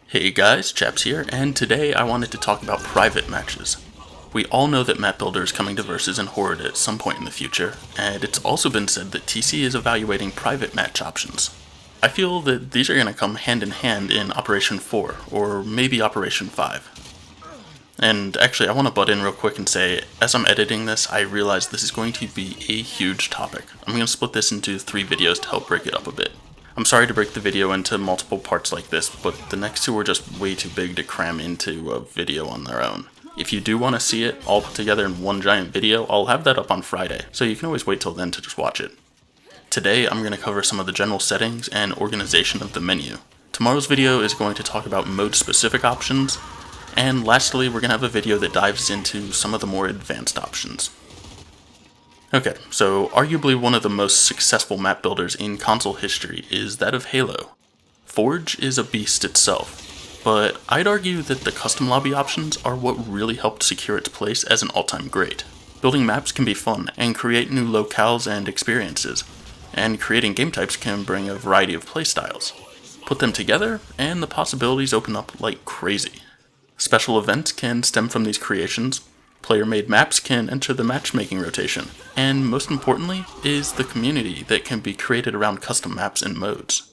Hey guys, Chaps here, and today I wanted to talk about private matches. We all know that map builder is coming to Versus and Horde at some point in the future, and it's also been said that TC is evaluating private match options. I feel that these are going to come hand in hand in Operation 4, or maybe Operation 5. And actually, I want to butt in real quick and say, as I'm editing this, I realize this is going to be a huge topic. I'm going to split this into 3 videos to help break it up a bit. I'm sorry to break the video into multiple parts like this, but the next 2 are just way too big to cram into a video on their own. If you do want to see it all put together in one giant video, I'll have that up on Friday, so you can always wait till then to just watch it. Today, I'm going to cover some of the general settings and organization of the menu. Tomorrow's video is going to talk about mode-specific options, and lastly, we're going to have a video that dives into some of the more advanced options. Okay, so arguably one of the most successful map builders in console history is that of Halo. Forge is a beast itself, but I'd argue that the custom lobby options are what really helped secure its place as an all-time great. Building maps can be fun and create new locales and experiences, and creating game types can bring a variety of playstyles. Put them together, and the possibilities open up like crazy. Special events can stem from these creations, player-made maps can enter the matchmaking rotation, and most importantly is the community that can be created around custom maps and modes.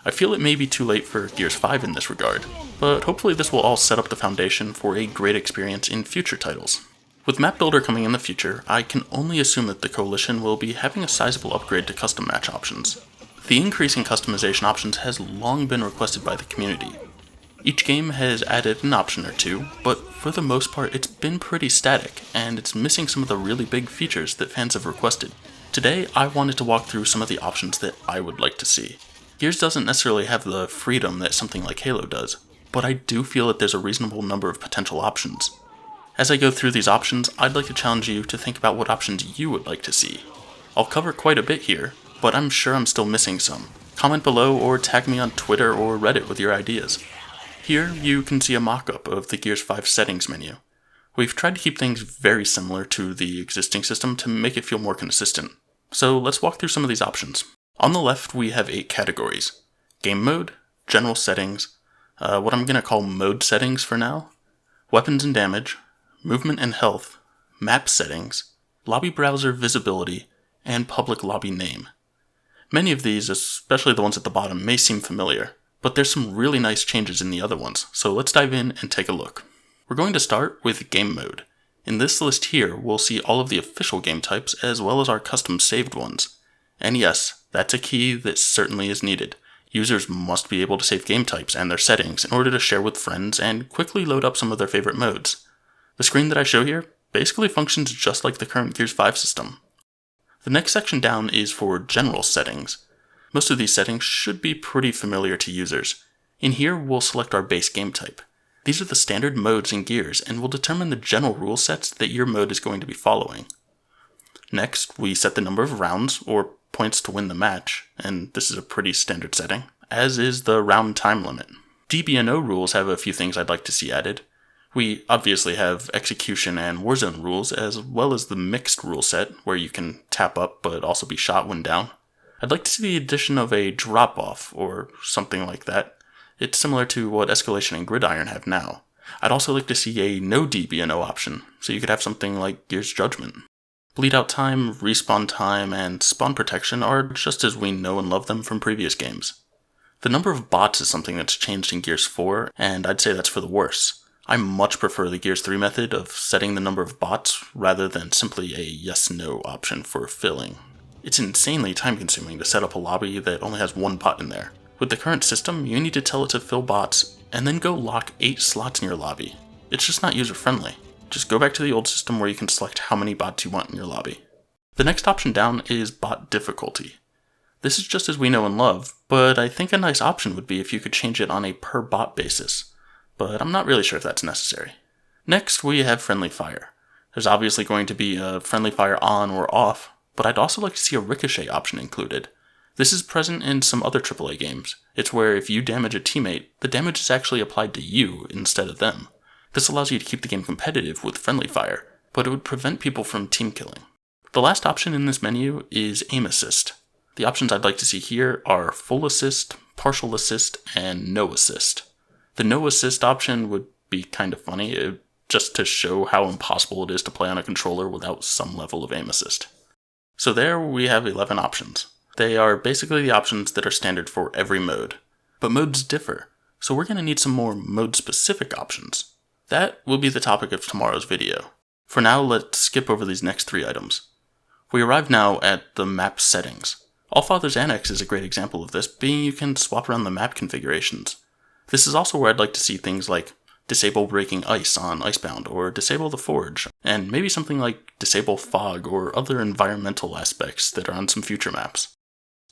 I feel it may be too late for Gears 5 in this regard, but hopefully this will all set up the foundation for a great experience in future titles. With Map Builder coming in the future, I can only assume that the Coalition will be having a sizable upgrade to custom match options. The increase in customization options has long been requested by the community. Each game has added an option or 2, but for the most part it's been pretty static, and it's missing some of the really big features that fans have requested. Today, I wanted to walk through some of the options that I would like to see. Gears doesn't necessarily have the freedom that something like Halo does, but I do feel that there's a reasonable number of potential options. As I go through these options, I'd like to challenge you to think about what options you would like to see. I'll cover quite a bit here, but I'm sure I'm still missing some. Comment below or tag me on Twitter or Reddit with your ideas. Here, you can see a mock-up of the Gears 5 settings menu. We've tried to keep things very similar to the existing system to make it feel more consistent. So let's walk through some of these options. On the left, we have 8 categories. Game mode, general settings, what I'm going to call mode settings for now, weapons and damage, movement and health, map settings, lobby browser visibility, and public lobby name. Many of these, especially the ones at the bottom, may seem familiar, but there's some really nice changes in the other ones, so let's dive in and take a look. We're going to start with game mode. In this list here, we'll see all of the official game types as well as our custom saved ones. And yes, that's a key that certainly is needed. Users must be able to save game types and their settings in order to share with friends and quickly load up some of their favorite modes. The screen that I show here basically functions just like the current Gears 5 system. The next section down is for general settings. Most of these settings should be pretty familiar to users. In here, we'll select our base game type. These are the standard modes in Gears and will determine the general rule sets that your mode is going to be following. Next, we set the number of rounds, or points to win the match, and this is a pretty standard setting, as is the round time limit. DB&O rules have a few things I'd like to see added. We obviously have execution and Warzone rules, as well as the mixed rule set, where you can tap up but also be shot when down. I'd like to see the addition of a drop-off, or something like that. It's similar to what Escalation and Gridiron have now. I'd also like to see a no DB&O option, so you could have something like Gears Judgment. Bleed out time, respawn time, and spawn protection are just as we know and love them from previous games. The number of bots is something that's changed in Gears 4, and I'd say that's for the worse. I much prefer the Gears 3 method of setting the number of bots rather than simply a yes-no option for filling. It's insanely time-consuming to set up a lobby that only has 1 bot in there. With the current system, you need to tell it to fill bots, and then go lock 8 slots in your lobby. It's just not user-friendly. Just go back to the old system where you can select how many bots you want in your lobby. The next option down is bot difficulty. This is just as we know and love, but I think a nice option would be if you could change it on a per bot basis. But I'm not really sure if that's necessary. Next, we have friendly fire. There's obviously going to be a friendly fire on or off, but I'd also like to see a ricochet option included. This is present in some other AAA games. It's where if you damage a teammate, the damage is actually applied to you instead of them. This allows you to keep the game competitive with friendly fire, but it would prevent people from team killing. The last option in this menu is Amos Cysts. The options I'd like to see here are full assist, partial assist, and no assist. The no assist option would be kind of funny, just to show how impossible it is to play on a controller without some level of aim assist. So there we have 11 options. They are basically the options that are standard for every mode. But modes differ, so we're going to need some more mode-specific options. That will be the topic of tomorrow's video. For now, let's skip over these next 3 items. We arrive now at the map settings. Allfather's Annex is a great example of this, being you can swap around the map configurations. This is also where I'd like to see things like disable breaking ice on Icebound, or disable the forge, and maybe something like disable fog or other environmental aspects that are on some future maps.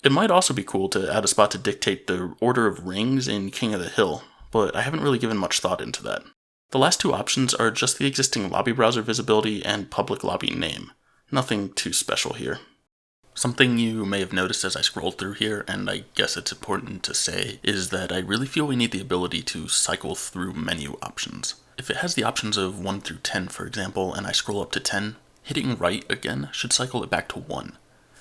It might also be cool to add a spot to dictate the order of rings in King of the Hill, but I haven't really given much thought into that. The last 2 options are just the existing lobby browser visibility and public lobby name. Nothing too special here. Something you may have noticed as I scrolled through here, and I guess it's important to say, is that I really feel we need the ability to cycle through menu options. If it has the options of 1 through 10, for example, and I scroll up to 10, hitting right again should cycle it back to 1.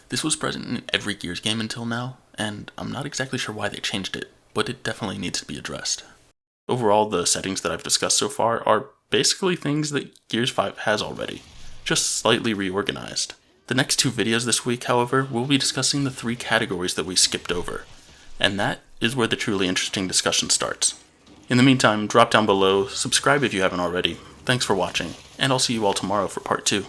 This was present in every Gears game until now, and I'm not exactly sure why they changed it, but it definitely needs to be addressed. Overall, the settings that I've discussed so far are basically things that Gears 5 has already, just slightly reorganized. The next 2 videos this week, however, we'll be discussing the 3 categories that we skipped over, and that is where the truly interesting discussion starts. In the meantime, drop down below, subscribe if you haven't already, thanks for watching, and I'll see you all tomorrow for part 2.